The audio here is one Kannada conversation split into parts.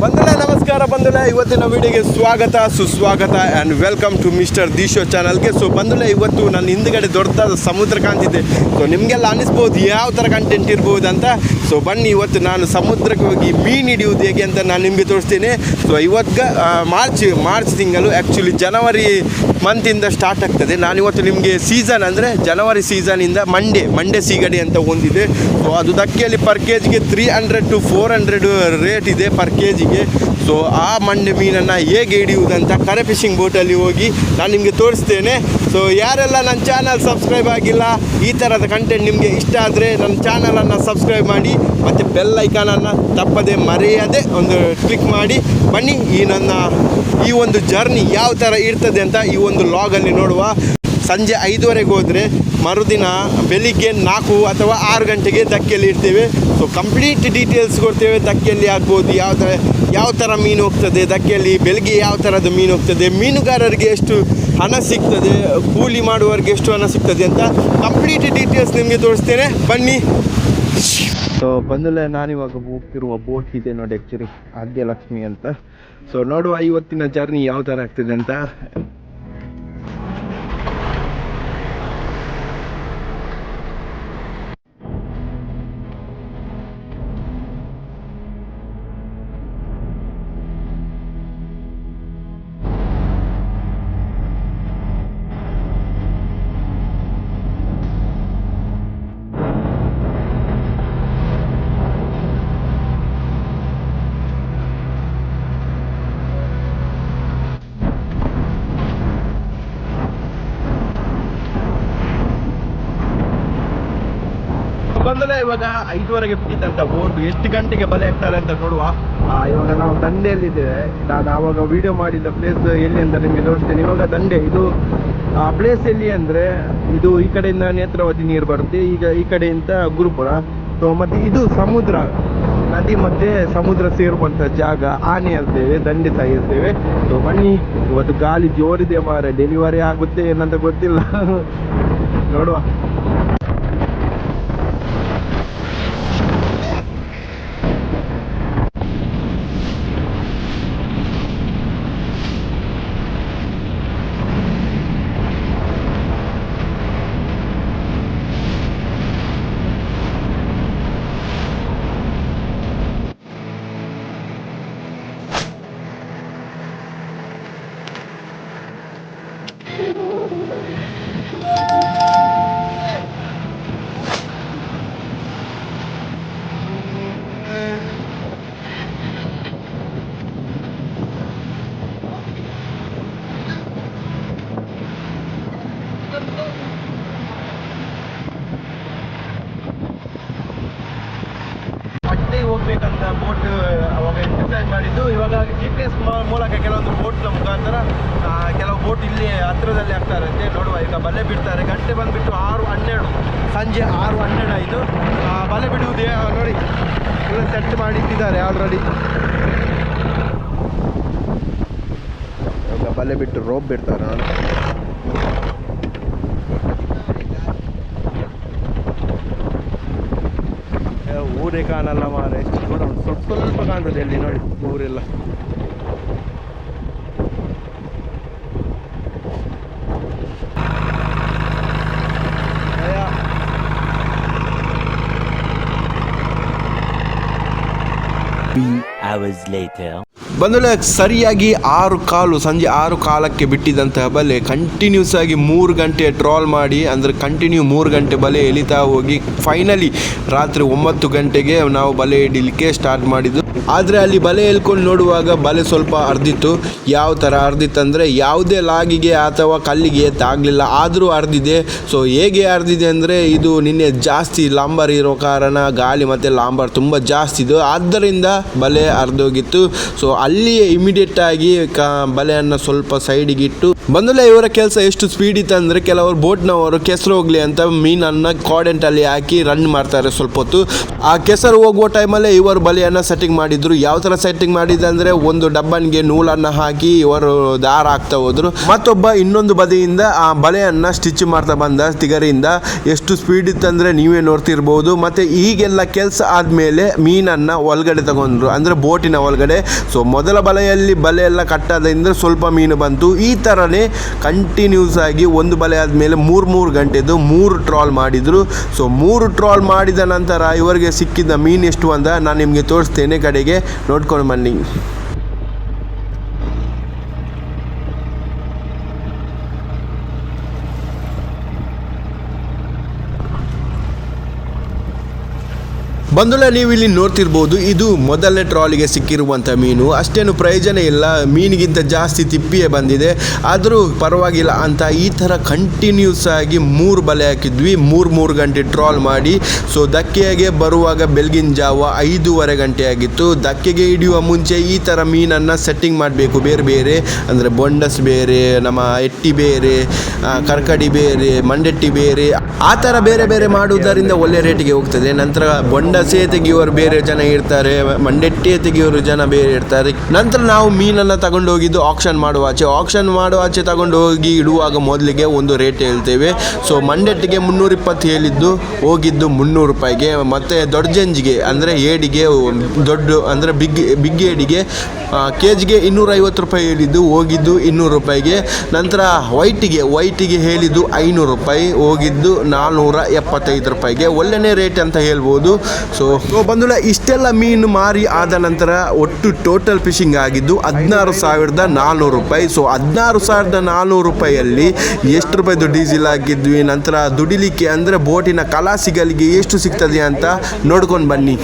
ಬಂಧುಗಳೇ ನಮಸ್ಕಾರ ಬಂಧುಗಳೇ, ಇವತ್ತಿನ ವಿಡಿಯೋಗೆ ಸ್ವಾಗತ ಸುಸ್ವಾಗತ ಆ್ಯಂಡ್ ವೆಲ್ಕಮ್ ಟು ಮಿಸ್ಟರ್ ದಿಶೋ ಚಾನಲ್ಗೆ. ಸೊ ಬಂಧುಗಳೇ, ಇವತ್ತು ನನ್ನ ಹಿಂದ್ಗಡೆ ದೊಡ್ಡದಾದ ಸಮುದ್ರ ಕಾಣ್ತಿದೆ. ಸೊ ನಿಮಗೆಲ್ಲ ಅನ್ನಿಸ್ಬೋದು ಯಾವ ಥರ ಕಂಟೆಂಟ್ ಇರ್ಬೋದು ಅಂತ. ಸೊ ಬನ್ನಿ, ಇವತ್ತು ನಾನು ಸಮುದ್ರಕ್ಕೆ ಹೋಗಿ ಮೀನು ಹಿಡಿಯುವುದು ಹೇಗೆ ಅಂತ ನಾನು ನಿಮಗೆ ತೋರಿಸ್ತೀನಿ. ಸೊ ಇವತ್ತು ಮಾರ್ಚ್ ತಿಂಗಳು, ಆ್ಯಕ್ಚುಲಿ ಜನವರಿ ಮಂತಿಂದ ಸ್ಟಾರ್ಟ್ ಆಗ್ತದೆ. ನಾನಿವತ್ತು ನಿಮಗೆ ಸೀಸನ್ ಅಂದರೆ ಜನವರಿ ಸೀಸನಿಂದ ಮಂಡೆ ಸೀಗಡಿ ಅಂತ ಒಂದಿದೆ. ಸೊ ಅದು ದಕ್ಕೆಯಲ್ಲಿ ಪರ್ ಕೆಜಿಗೆ 300 to 400 ರೇಟ್ ಇದೆ ಪರ್ ಕೆಜಿಗೆ. ಸೊ ಆ ಮಂಡೆ ಮೀನನ್ನು ಹೇಗೆ ಹಿಡಿಯುವುದಂತ ಕರೆ ಫಿಶಿಂಗ್ ಬೋಟಲ್ಲಿ ಹೋಗಿ ನಾನು ನಿಮಗೆ ತೋರಿಸ್ತೇನೆ. ಸೊ ಯಾರೆಲ್ಲ ನನ್ನ ಚಾನಲ್ ಸಬ್ಸ್ಕ್ರೈಬ್ ಆಗಿಲ್ಲ, ಈ ಥರದ ಕಂಟೆಂಟ್ ನಿಮಗೆ ಇಷ್ಟ ಆದರೆ ನನ್ನ ಚಾನಲನ್ನು ಸಬ್ಸ್ಕ್ರೈಬ್ ಮಾಡಿ ಮತ್ತು ಬೆಲ್ ಐಕಾನನ್ನು ತಪ್ಪದೆ ಮರೆಯದೆ ಒಂದು ಕ್ಲಿಕ್ ಮಾಡಿ. ಬನ್ನಿ, ಈ ಒಂದು ಜರ್ನಿ ಯಾವ ಥರ ಇರ್ತದೆ ಅಂತ ಈ ಒಂದು ಲಾಗಲ್ಲಿ ನೋಡುವ. ಸಂಜೆ 5:30 ಹೋದರೆ ಮರುದಿನ ಬೆಳಿಗ್ಗೆ 4 ಅಥವಾ 6 ಗಂಟೆಗೆ ದಕ್ಕೆಯಲ್ಲಿ ಇರ್ತೇವೆ. ಸೊ ಕಂಪ್ಲೀಟ್ ಡೀಟೇಲ್ಸ್ ಕೊಡ್ತೇವೆ. ದಕ್ಕೆಯಲ್ಲಿ ಆಗ್ಬೋದು, ಯಾವ ಥರ ಮೀನು ಹೋಗ್ತದೆ ದಕ್ಕೆಯಲ್ಲಿ, ಬೆಳಗ್ಗೆ ಯಾವ ಥರದ ಮೀನು ಹೋಗ್ತದೆ, ಮೀನುಗಾರರಿಗೆ ಎಷ್ಟು ಹಣ ಸಿಗ್ತದೆ, ಕೂಲಿ ಮಾಡುವವರಿಗೆ ಎಷ್ಟು ಹಣ ಸಿಗ್ತದೆ ಅಂತ ಕಂಪ್ಲೀಟ್ ಡೀಟೇಲ್ಸ್ ನಿಮಗೆ ತೋರಿಸ್ತೇನೆ. ಬನ್ನಿ. ಸೊ ಬಂದಲೇ ನಾನಿವಾಗ ಹೋಗ್ತಿರುವ ಬೋಟ್ ಇದೆ ನೋಡಿ, ಆ್ಯಕ್ಚುಲಿ ಭಾಗ್ಯಲಕ್ಷ್ಮಿ ಅಂತ. ಸೊ ನೋಡುವ ಇವತ್ತಿನ ಜರ್ನಿ ಯಾವ ಥರ ಆಗ್ತದೆ ಅಂತ. ಬಂದಲೇ ಇವಾಗ 5:30 ಬಿಟ್ಟಿದ್ದಂತ ಬೋಟ್ ಎಷ್ಟು ಗಂಟೆಗೆ ಬಲೆ ಹಾಕ್ತಾರೆ ಅಂತ ನೋಡುವ. ಇವಾಗ ನಾವು ದಂಡೆಯಲ್ಲಿದ್ದೇವೆ. ನಾನು ಆವಾಗ ವಿಡಿಯೋ ಮಾಡಿದ್ದ ಪ್ಲೇಸ್ ಎಲ್ಲಿ ಅಂತ ನಿಮಗೆ ತೋರಿಸ್ತೇನೆ. ಇವಾಗ ದಂಡೆ ಇದು ಆ ಪ್ಲೇಸ್ ಎಲ್ಲಿ ಅಂದರೆ, ಇದು ಈ ಕಡೆಯಿಂದ ನೇತ್ರಾವತಿ ನೀರು ಬರುತ್ತೆ, ಈಗ ಈ ಕಡೆಯಿಂದ ಗುರುಪುರ. ಸೊ ಮತ್ತು ಇದು ಸಮುದ್ರ, ನದಿ ಮತ್ತು ಸಮುದ್ರ ಸೇರುವಂಥ ಜಾಗ. ಆನೆ ಇರ್ತೇವೆ, ದಂಡೆ ಸಹ ಇರ್ತೇವೆ. ಸೊ ಬನ್ನಿ, ಇವತ್ತು ಗಾಳಿ ಜೋರಿದೆ ಮಾರೆ, ಡೆಲಿವರಿ ಆಗುತ್ತೆ ಏನಂತ ಗೊತ್ತಿಲ್ಲ, ನೋಡುವ. ಹೋಗ್ಬೇಕಂತ ಬೋಟ್ ಅವಾಗ ಡಿಸೈಡ್ ಮಾಡಿದ್ದು. ಇವಾಗ GPS ಮೂಲಕ ಕೆಲವೊಂದು ಬೋಟ್ನ ಮುಖಾಂತರ ಕೆಲವು ಬೋಟ್ ಇಲ್ಲಿ ಹತ್ತಿರದಲ್ಲಿ ಆಗ್ತಾರಂತೆ. ನೋಡುವ, ಈಗ ಬಲೆ ಬಿಡ್ತಾರೆ. ಗಂಟೆ ಬಂದುಬಿಟ್ಟು 6:12, ಸಂಜೆ 6:12 ಆಯಿತು. ಬಲೆ ಬಿಡುವುದೇ ನೋಡಿ, ಎಲ್ಲ ಸೆಟ್ ಮಾಡಿ ಇಟ್ಟಿದ್ದಾರೆ ಆಲ್ರೆಡಿ. ಇವಾಗ ಬಲೆ ಬಿಟ್ಟು ರೋಪ್ ಬಿಡ್ತಾರೆ. ಊರೇ ಕಾಣಲ್ಲ ಮಾರೆ, ಎಷ್ಟು ಕೂಡ ಸ್ವಲ್ಪ ಕಾಣ್ತದೆ ಅಲ್ಲಿ ನೋಡಿ ಊರೆಲ್ಲ. ಬಂದಲೆ ಸರಿಯಾಗಿ 6:15, ಸಂಜೆ 6:15 ಬಿಟ್ಟಿದ್ದಂತಹ ಬಲೆ ಕಂಟಿನ್ಯೂಸ್ ಆಗಿ 3 ಗಂಟೆ ಟ್ರಾಲ್ ಮಾಡಿ, ಅಂದರೆ ಕಂಟಿನ್ಯೂ 3 ಗಂಟೆ ಬಲೆ ಎಳಿತಾ ಹೋಗಿ ಫೈನಲಿ ರಾತ್ರಿ 9 ಗಂಟೆಗೆ ನಾವು ಬಲೆ ಹಿಡಿಲಿಕ್ಕೆ ಸ್ಟಾರ್ಟ್ ಮಾಡಿದ್ದು. ಆದರೆ ಅಲ್ಲಿ ಬಲೆ ಎಳ್ಕೊಂಡು ನೋಡುವಾಗ ಬಲೆ ಸ್ವಲ್ಪ ಅರ್ದಿತ್ತು. ಯಾವ ಥರ ಅರ್ದಿತ್ತು ಅಂದರೆ, ಯಾವುದೇ ಲಾಗಿಗೆ ಅಥವಾ ಕಲ್ಲಿಗೆ ತಾಗಲಿಲ್ಲ, ಆದರೂ ಅರ್ದಿದೆ. ಸೊ ಹೇಗೆ ಅರ್ದಿದೆ ಅಂದರೆ, ಇದು ನಿನ್ನೆ ಜಾಸ್ತಿ ಲಾಂಬರ್ ಇರೋ ಕಾರಣ ಗಾಳಿ ಮತ್ತು ಲಾಂಬರ್ ತುಂಬ ಜಾಸ್ತಿ ಇದು, ಆದ್ದರಿಂದ ಬಲೆ ಅರ್ಧೋಗಿತ್ತು. ಸೊ ಅಲ್ಲಿಯೇ ಇಮಿಡಿಯೇಟ್ ಆಗಿ ಬಲೆಯನ್ನು ಸ್ವಲ್ಪ ಸೈಡಿಗಿಟ್ಟು ಬಂದಲೇ ಇವರ ಕೆಲಸ ಎಷ್ಟು ಸ್ಪೀಡ್ ಇತ್ತು ಅಂದರೆ, ಕೆಲವರು ಬೋಟ್ನವರು ಕೆಸರು ಹೋಗಲಿ ಅಂತ ಮೀನನ್ನು ಕಾಡೆಂಟಲ್ಲಿ ಹಾಕಿ ರನ್ ಮಾಡ್ತಾರೆ ಸ್ವಲ್ಪ ಹೊತ್ತು. ಆ ಕೆಸರು ಹೋಗುವ ಟೈಮಲ್ಲೇ ಇವರು ಬಲೆಯನ್ನು ಸೆಟ್ಟಿಂಗ್ ಮಾಡಿ ಮಾಡಿದ್ರು. ಯಾವ ಥರ ಸೆಟ್ಟಿಂಗ್ ಮಾಡಿದ್ರು ಅಂದರೆ ಒಂದು ಡಬ್ಬನ್ಗೆ ನೂಲನ್ನು ಹಾಕಿ ಇವರು ದಾರ ಹಾಕ್ತಾ ಹೋದ್ರು. ಮತ್ತೊಬ್ಬ ಇನ್ನೊಂದು ಬದಿಯಿಂದ ಆ ಬಲೆಯನ್ನು ಸ್ಟಿಚ್ ಮಾಡ್ತಾ ಬಂದ ತಿಗರಿಯಿಂದ. ಎಷ್ಟು ಸ್ಪೀಡ್ ಇತ್ತಂದರೆ ನೀವೇ ನೋಡ್ತಿರ್ಬೋದು. ಮತ್ತು ಈಗೆಲ್ಲ ಕೆಲಸ ಆದಮೇಲೆ ಮೀನನ್ನು ಒಳಗಡೆ ತಗೊಂಡ್ರು, ಅಂದರೆ ಬೋಟಿನ ಒಳಗಡೆ. ಸೊ ಮೊದಲ ಬಲೆಯಲ್ಲಿ ಬಲೆ ಎಲ್ಲ ಕಟ್ಟಾದ್ರಿಂದ ಸ್ವಲ್ಪ ಮೀನು ಬಂತು. ಈ ಥರನೇ ಕಂಟಿನ್ಯೂಸ್ ಆಗಿ ಒಂದು ಬಲೆ ಆದಮೇಲೆ 3 ಗಂಟೆದು 3 ಟ್ರಾಲ್ ಮಾಡಿದರು. ಸೊ 3 ಟ್ರಾಲ್ ಮಾಡಿದ ನಂತರ ಇವರಿಗೆ ಸಿಕ್ಕಿದ ಮೀನು ಎಷ್ಟು ಅಂತ ನಾನು ನಿಮಗೆ ತೋರಿಸ್ತೇನೆ. ಕಡೆಗೆ ನೋಡ್ಕೊಂಡು ಬನ್ನಿ. ಬಂಧುಗಳೇ, ನೀವು ಇಲ್ಲಿ ನೋಡ್ತಿರ್ಬೋದು, ಇದು ಮೊದಲನೇ ಟ್ರಾಲಿಗೆ ಸಿಕ್ಕಿರುವಂಥ ಮೀನು. ಅಷ್ಟೇನು ಪ್ರಯೋಜನ ಇಲ್ಲ, ಮೀನಿಗಿಂತ ಜಾಸ್ತಿ ತಿಪ್ಪಿಯೇ ಬಂದಿದೆ. ಆದರೂ ಪರವಾಗಿಲ್ಲ ಅಂತ ಈ ಥರ ಕಂಟಿನ್ಯೂಸ್ ಆಗಿ 3 ಬಲೆ ಹಾಕಿದ್ವಿ, 3 ಗಂಟೆ ಟ್ರಾಲ್ ಮಾಡಿ. ಸೊ ದಕ್ಕೆಗೆ ಬರುವಾಗ ಬೆಳಗಿನ ಜಾವ 5:30 ಗಂಟೆ ಆಗಿತ್ತು. ದಕ್ಕೆಗೆ ಹಿಡಿಯುವ ಮುಂಚೆ ಈ ಥರ ಮೀನನ್ನು ಸೆಟ್ಟಿಂಗ್ ಮಾಡಬೇಕು, ಬೇರೆ ಬೇರೆ, ಅಂದರೆ ಬೊಂಡಸ್ ಬೇರೆ, ನಮ್ಮ ಎಟ್ಟಿ ಬೇರೆ, ಕರ್ಕಡಿ ಬೇರೆ, ಮಂಡೆಟ್ಟಿ ಬೇರೆ, ಆ ಥರ ಬೇರೆ ಬೇರೆ ಮಾಡುವುದರಿಂದ ಒಳ್ಳೆ ರೇಟಿಗೆ ಹೋಗ್ತದೆ. ನಂತರ ಬೊಂಡ ತೆಗಿಯೋರು ಬೇರೆ ಜನ ಇರ್ತಾರೆ, ಮಂಡೆಟ್ಟಿ ತೆಗಿಯೋರು ಜನ ಬೇರೆ ಇರ್ತಾರೆ. ನಂತರ ನಾವು ಮೀನನ್ನು ತಗೊಂಡು ಹೋಗಿದ್ದು ಆಕ್ಷನ್ ಮಾಡುವ ಆಚೆ ತಗೊಂಡು ಹೋಗಿ ಇಡುವಾಗ ಮೊದಲಿಗೆ ಒಂದು ರೇಟ್ ಹೇಳ್ತೇವೆ. ಸೊ ಮಂಡೆಟ್ಟಿಗೆ 320 ಹೇಳಿದ್ದು, ಹೋಗಿದ್ದು 300 ರೂಪಾಯಿಗೆ. ಮತ್ತು ದೊಡ್ಡ ಜಂಜಿಗೆ ಅಂದರೆ ಏಡಿಗೆ, ದೊಡ್ಡ ಅಂದರೆ ಬಿಗ್ ಏಡಿಗೆ ಕೆಜಿಗೆ 250 ರೂಪಾಯಿ ಹೇಳಿದ್ದು, ಹೋಗಿದ್ದು 200 ರೂಪಾಯಿಗೆ. ನಂತರ ವೈಟಿಗೆ ಹೇಳಿದ್ದು 500 ರೂಪಾಯಿ, ಹೋಗಿದ್ದು 475 ರೂಪಾಯಿಗೆ. ಒಳ್ಳೆನೇ ರೇಟ್ ಅಂತ ಹೇಳ್ಬೋದು. ಸೊ ಬಂಧುಗಳೇ, ಇಷ್ಟೆಲ್ಲ ಮೀನು ಮಾರಿ ಆದ ನಂತರ ಒಟ್ಟು ಟೋಟಲ್ ಫಿಶಿಂಗ್ ಆಗಿದ್ದು 16,400 ರೂಪಾಯಿ. ಸೊ 16,400 ರೂಪಾಯಿಯಲ್ಲಿ ಎಷ್ಟು ರೂಪಾಯಿದು ಡೀಸೆಲ್ ಹಾಕಿದ್ವಿ, ನಂತರ ದುಡಿಲಿಕ್ಕೆ ಅಂದರೆ ಬೋಟಿನ ಕಲಾಸಿಗಳಿಗೆ ಎಷ್ಟು ಸಿಗ್ತದೆ ಅಂತ ನೋಡ್ಕೊಂಡು ಬನ್ನಿ.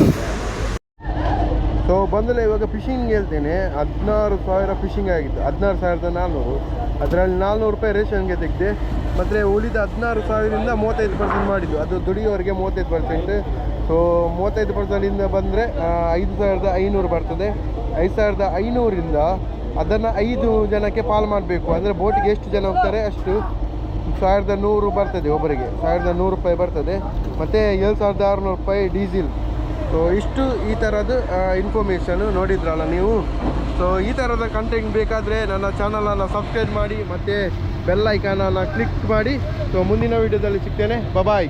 ಸೊ ಬಂದಲೇ ಇವಾಗ ಫಿಶಿಂಗ್ ಹೇಳ್ತೇನೆ. 16,000 ಫಿಶಿಂಗ್ ಆಗಿತ್ತು, 16,400. ಅದರಲ್ಲಿ 400 ರೂಪಾಯಿ ರೇಷನ್ಗೆ ತೆಗೆದೆ. ಮತ್ತು ಉಳಿದ 16,000ರಿಂದ 35% ಮಾಡಿದ್ದು, ಅದು ದುಡಿಯೋರಿಗೆ 35%. ಸೊ 35%ಇಂದ ಬಂದರೆ 5,500 ಬರ್ತದೆ. 5,500ರಿಂದ ಅದನ್ನು 5 ಜನಕ್ಕೆ ಪಾಲು ಮಾಡಬೇಕು. ಅಂದರೆ ಬೋಟಿಗೆ ಎಷ್ಟು ಜನ ಹೋಗ್ತಾರೆ ಅಷ್ಟು 1,100 ಬರ್ತದೆ, ಒಬ್ಬರಿಗೆ 1,100 ರೂಪಾಯಿ ಬರ್ತದೆ. ಮತ್ತು 7,600 ರೂಪಾಯಿ ಡೀಸೆಲ್. ಸೊ ಇಷ್ಟು ಈ ಥರದ್ದು ಇನ್ಫಾರ್ಮೇಷನು ನೋಡಿದ್ರಲ್ಲ ನೀವು. ಸೊ ಈ ಥರದ ಕಂಟೆಂಟ್ ಬೇಕಾದರೆ ನನ್ನ ಚಾನಲನ್ನು ಸಬ್ಸ್ಕ್ರೈಬ್ ಮಾಡಿ ಮತ್ತು ಬೆಲ್ ಐಕಾನನ್ನು ಕ್ಲಿಕ್ ಮಾಡಿ. ಸೊ ಮುಂದಿನ ವೀಡಿಯೋದಲ್ಲಿ ಸಿಗ್ತೇನೆ. ಬಾಯ್.